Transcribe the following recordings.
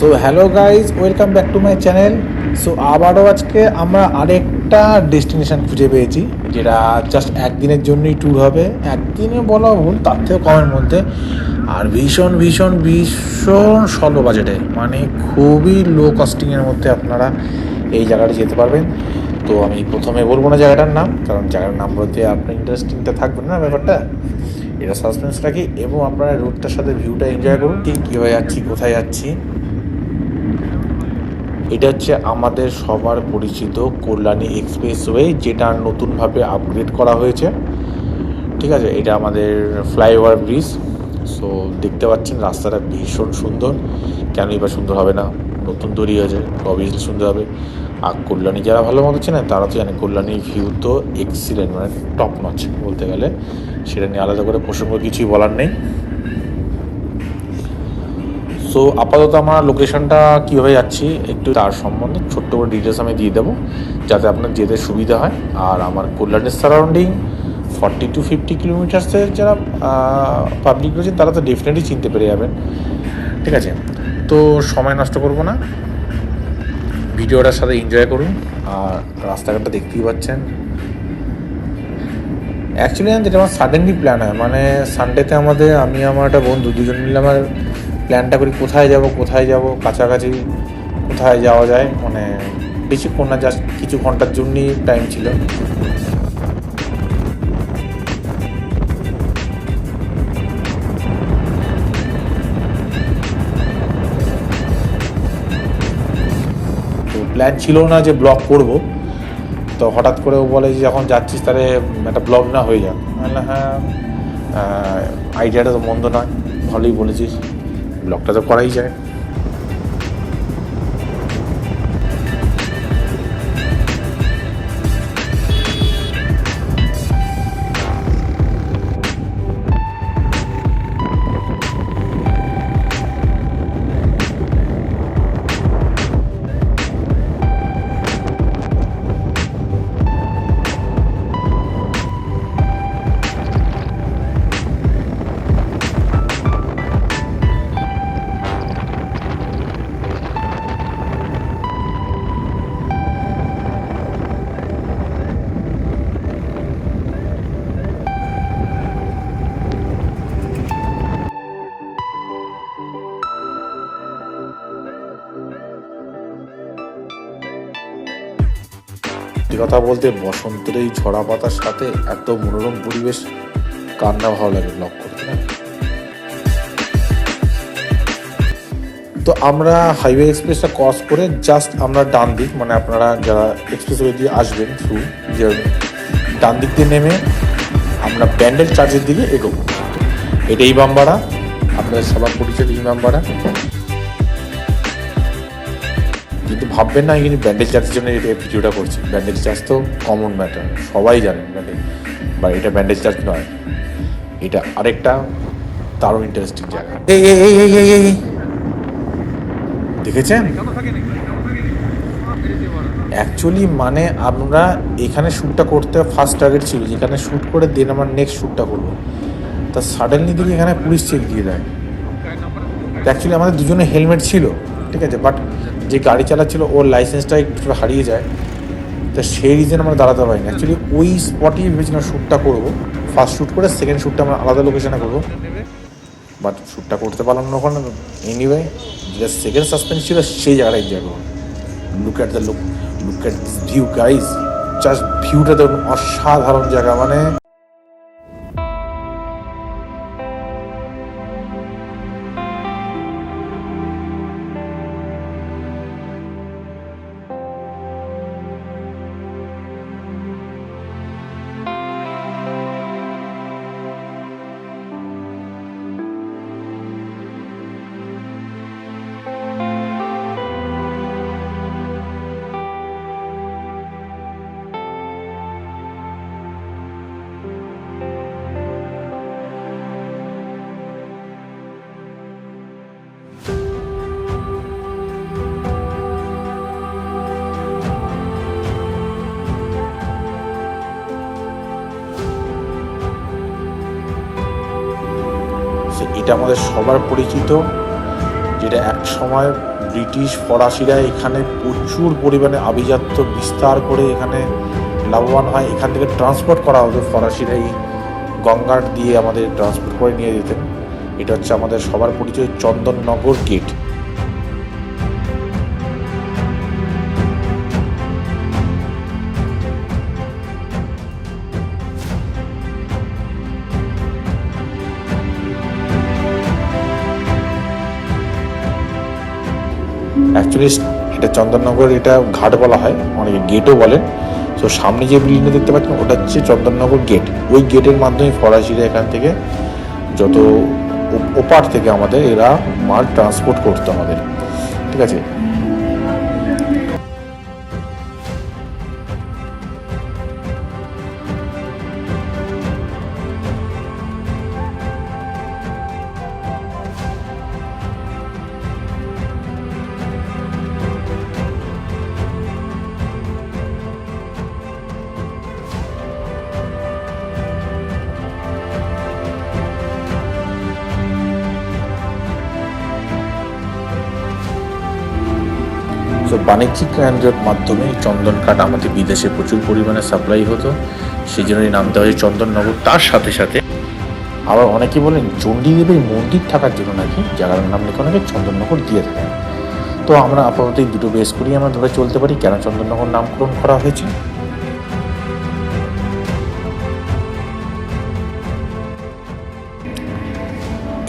So hello guys, welcome back to my channel. So আবারও আজকে আমরা আরেকটা ডেস্টিনেশান খুঁজে পেয়েছি, যেটা জাস্ট একদিনের জন্যই ট্যুর হবে। একদিনে বলা ভুল, তার থেকে কমের মধ্যে। আর ভীষণ ভীষণ ভীষণ স্বল্প বাজেটে, মানে খুবই লো কস্টিংয়ের মধ্যে আপনারা এই জায়গাটা যেতে পারবেন। তো আমি প্রথমে বলবো না জায়গাটার নাম, কারণ জায়গার নাম বলতে আপনার ইন্টারেস্টিংটা থাকবে না ব্যাপারটা, এটা সাসপেন্স রাখি। এবং আপনারা রোডটার সাথে ভিউটা এনজয় করুন, কীভাবে যাচ্ছি, কোথায় যাচ্ছি। এটা হচ্ছে আমাদের সবার পরিচিত কল্যাণী এক্সপ্রেসওয়ে, যেটা নতুনভাবে আপগ্রেড করা হয়েছে। ঠিক আছে, এটা আমাদের ফ্লাইওভার ব্রিজ। সো দেখতে পাচ্ছেন রাস্তাটা ভীষণ সুন্দর। কেনই বা সুন্দর হবে না, নতুন তৈরি হয়েছে, অবভিয়াসলি সুন্দর হবে। আর কল্যাণী যারা ভালো মতো চেনে তারা তো জানে কল্যাণীর ভিউ তো এক্সিলেন্ট, মানে টপ নচ বলতে গেলে। সেটা নিয়ে আলাদা করে প্রসঙ্গ কিছুই বলার নেই। সো আপাতত আমরা লোকেশনটা কীভাবে যাচ্ছি একটু তার সম্বন্ধে ছোট্ট করে ডিটেলস আমি দিয়ে দেবো, যাতে আপনার যেতে সুবিধা হয়। আর আমার কল্যাণের সারাউন্ডিং 40 to 50 কিলোমিটার্সের যারা পাবলিক রয়েছেন তারা তো ডেফিনেটলি চিনতে পেরে যাবেন। ঠিক আছে, তো সময় নষ্ট করব না, ভিডিওটার সাথে এনজয় করুন। আর রাস্তাঘাটটা দেখতেই পাচ্ছেন। অ্যাকচুয়ালি যেটা আমার সাডেনলি প্ল্যান হয়, মানে সানডেতে আমি আমার একটা বন্ধু দুজন মিলে আমার প্ল্যানটা করি কোথায় যাব কাছাকাছি কোথায় যাওয়া যায়, মানে বেশিক্ষণ না, জাস্ট কিছু ঘন্টার জন্যই টাইম ছিল। তো প্ল্যান ছিল না যে ব্লগ করব, তো হঠাৎ করে ও বলে যে যখন যাচ্ছিস তাহলে একটা ব্লগ না হয়ে যাক। হ্যাঁ, আইডিয়াটা তো মন্দ নয়, ভালোই বলেছিস, ব্লগটা তো করাই যায়। কথা বলতে বসন্তের এই ঝরা পাতার সাথে এত মনোরম পরিবেশ কার না ভালো লাগে ব্লগ করতে, না? তো আমরা হাইওয়ে এক্সপ্রেসটা ক্রস করে জাস্ট আমরা ডান দিক, মানে আপনারা যারা এক্সপ্রেসওয়ে দিয়ে আসবেন থ্রু যে ডান দিক দিয়ে নেমে আমরা ব্যান্ডেল চার্চের দিকে এগোবো। এটা ইমামবাড়া, আপনাদের সবার পরিচিত ইমামবাড়া। কিন্তু ভাববেন না কিন্তু ব্যান্ডেজ চার্চের জন্য এটা ভিডিওটা করছি। ব্যান্ডেজ চার্চ তো কমন ম্যাটার, সবাই জানেন ব্যান্ডেজ, বা এটা ব্যান্ডেজ চার্চ নয়, এটা আরেকটা তারও ইন্টারেস্টিং জায়গা। এই দেখেছেন অ্যাকচুয়ালি, মানে আমরা এখানে শ্যুটটা করতে ফার্স্ট টার্গেট ছিল যেখানে শ্যুট করে দেন আমার নেক্সট শ্যুটটা করবো, তা সাডেনলি দেখি এখানে পুলিশ চেক দিয়ে দেয়। অ্যাকচুয়ালি আমাদের দুজনে হেলমেট ছিল, ঠিক আছে, বাট যে গাড়ি চালাচ্ছিল ওর লাইসেন্সটা একটু হারিয়ে যায়, তো সেই রিজন আমরা দাঁড়াতে পারিনি। অ্যাকচুয়ালি ওই স্পটেই ভেবেছিলাম শ্যুটটা করবো, ফার্স্ট শ্যুট করে সেকেন্ড শ্যুটটা আমরা আলাদা লোকেশনে করবো, বাট শ্যুটটা করতে পারলাম না ওখানে। এনিওয়ে, যেটা সেকেন্ড সাসপেন্স ছিল সেই জায়গাটা এনজয় করবো। Look at this view guys, just ভিউটা তো অসাধারণ জায়গা, মানে এটা আমাদের সবার পরিচিত, যেটা এটা এক সময় ব্রিটিশ ফরাসিরা এখানে প্রচুর পরিমাণে আভিজাত্য বিস্তার করে এখানে লাভবান হয়। এখান থেকে ট্রান্সপোর্ট করা হতো, ফরাসিরা এই গঙ্গার দিয়ে আমাদের ট্রান্সপোর্ট করে নিয়ে যেতেন। এটা হচ্ছে আমাদের সবার পরিচয় চন্দননগর গেট। অ্যাকচুয়ালি এটা চন্দননগর, এটা ঘাট বলা হয়, অনেকে গেটও বলেন। তো সামনে যে বিল্ডিংটা দেখতে পাচ্ছেন ওটা হচ্ছে চন্দননগর গেট। ওই গেটের মাধ্যমে ফরাসিরা এখান থেকে যত ওপার থেকে আমাদের এরা মাল ট্রান্সপোর্ট করতো আমাদের, ঠিক আছে। তো বাণিজ্যিক কেন্দ্রের মাধ্যমে চন্দন কাঠ আমাদের বিদেশে প্রচুর পরিমাণে সাপ্লাই হতো, সেই জন্যই নাম দেওয়া হয় চন্দননগর। তার সাথে সাথে আবার অনেকে বলেন চণ্ডীদেবীর মন্দির থাকার জন্য নাকি জায়গার নাম লিখে অনেকে চন্দননগর দিয়ে থাকেন। তো আমরা আপাতত এই দুটো বেস করেই আমরা ধরে চলতে পারি কেন চন্দননগর নামকরণ করা হয়েছে।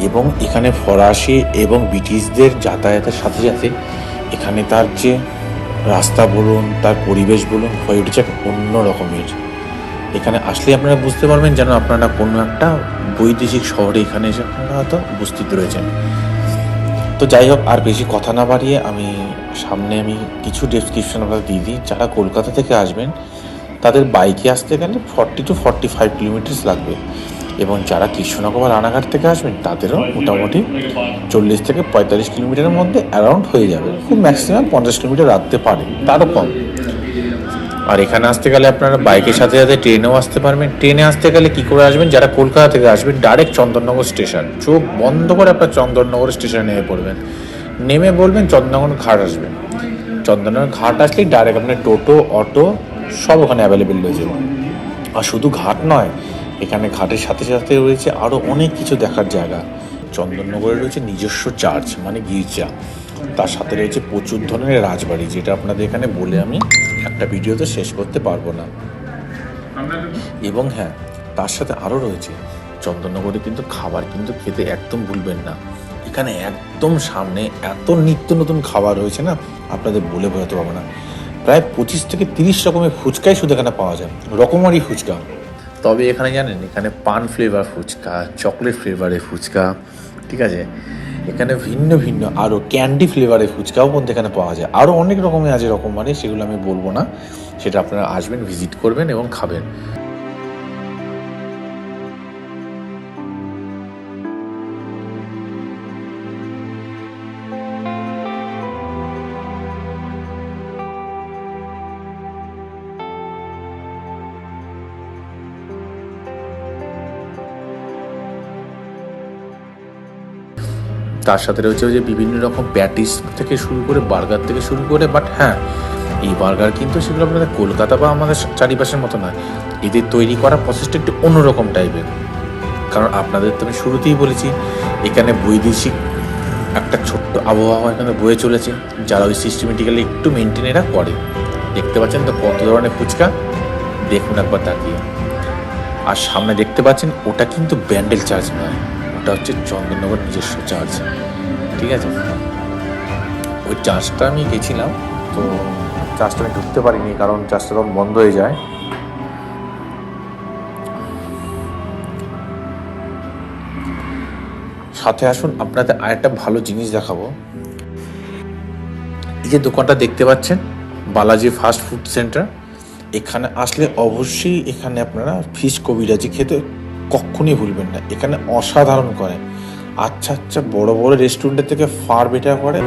এবং এখানে ফরাসি এবং ব্রিটিশদের যাতায়াতের সাথে সাথে এখানে তার যে রাস্তা বলুন, তার পরিবেশ বলুন, হয়ে উঠেছে অন্য রকমের। এখানে আসলে আপনারা বুঝতে পারবেন যেন আপনারা কোনো একটা বৈদেশিক শহরে এখানে এসে আপনারা হয়তো উপস্থিত রয়েছেন। তো যাই হোক, আর বেশি কথা না বাড়িয়ে আমি সামনে কিছু ডেসক্রিপশন আপনাদের দিয়ে দিই। যারা কলকাতা থেকে আসবেন তাদের বাইকে আসতে গেলে 40 to 45 কিলোমিটার লাগবে, এবং যারা কৃষ্ণনগর বা রানাঘাট থেকে আসবেন তাদেরও মোটামুটি 40 থেকে 45 কিলোমিটারের মধ্যে অ্যারাউন্ড হয়ে যাবে। খুব ম্যাক্সিমাম 50 কিলোমিটার রাখতে পারে, তারও কম। আর এখানে আসতে গেলে আপনারা বাইকের সাথে সাথে ট্রেনেও আসতে পারবেন। ট্রেনে আসতে গেলে কী করে আসবেন, যারা কলকাতা থেকে আসবেন ডাইরেক্ট চন্দননগর স্টেশন, চোখ বন্ধ করে আপনার চন্দননগর স্টেশনে নেমে পড়বেন। নেমে বলবেন চন্দননগর ঘাট আসবেন। চন্দননগর ঘাট আসলেই ডাইরেক্ট আপনার টোটো, অটো সব ওখানে অ্যাভেলেবেল রয়েছে। আর শুধু ঘাট নয়, এখানে ঘাটের সাথে সাথে রয়েছে আরও অনেক কিছু দেখার জায়গা। চন্দননগরে রয়েছে নিজস্ব চার্চ মানে গির্জা, তার সাথে রয়েছে প্রচুর ধরনের রাজবাড়ি, যেটা আপনাদের এখানে বলে আমি একটা ভিডিওতে শেষ করতে পারবো না। এবং হ্যাঁ, তার সাথে আরও রয়েছে চন্দননগরে কিন্তু খাবার কিন্তু খেতে একদম ভুলবেন না। এখানে একদম সামনে এত নিত্য নতুন খাবার রয়েছে না, আপনাদের বলে বোঝাতে পারবো না। প্রায় 25 থেকে 30 রকমের ফুচকাই শুধু এখানে পাওয়া যায়, রকমারি ফুচকা। তবে এখানে জানেন, এখানে পান ফ্লেভার ফুচকা, চকলেট ফ্লেভারের ফুচকা, ঠিক আছে, এখানে ভিন্ন ভিন্ন আরও ক্যান্ডি ফ্লেভারের ফুচকাও পর্যন্ত এখানে পাওয়া যায়। আরও অনেক রকমের আছে রকমারি, সেগুলো আমি বলবো না, সেটা আপনারা আসবেন, ভিজিট করবেন এবং খাবেন। তার সাথে রয়েছে যে বিভিন্ন রকম প্যাটিস থেকে শুরু করে বার্গার থেকে শুরু করে, বাট হ্যাঁ, এই বার্গার কিন্তু সেগুলো আপনাদের কলকাতা বা আমাদের চারিপাশের মতো নয়। এদের তৈরি করা প্রসেসটা একটু অন্যরকম টাইপের, কারণ আপনাদের তো আমি শুরুতেই বলেছি এখানে বৈদেশিক একটা ছোট্ট আবহাওয়া এখানে বয়ে চলেছে, যারা ওই সিস্টেমেটিক্যালি একটু মেনটেন এরা করে। দেখতে পাচ্ছেন তো কত ধরনের ফুচকা, দেখুন একবার তাকিয়ে। আর সামনে দেখতে পাচ্ছেন ওটা কিন্তু ব্যান্ডেল চার্চ নয়, ওটা হচ্ছে চন্দননগর নিজস্ব চার্চ, ঠিক আছে। ওই চার্চটা আমি গেছিলাম, তো চার্চটা আমি ঢুকতে পারিনি কারণ চার্চটা তখন বন্ধ হয়ে যায়। সাথে আসুন, আপনাদের আরেকটা ভালো জিনিস দেখাবো। এই যে দোকানটা দেখতে পাচ্ছেন, বালাজি ফাস্ট ফুড সেন্টার, এখানে আসলে অবশ্যই এখানে আপনারা ফিশ কবিরাজি খেতে কখনই ভুলবেন না। এখানে অসাধারণ করে, আচ্ছা বড় বড় রেস্টুরেন্টের থেকে ফার বেটার করে।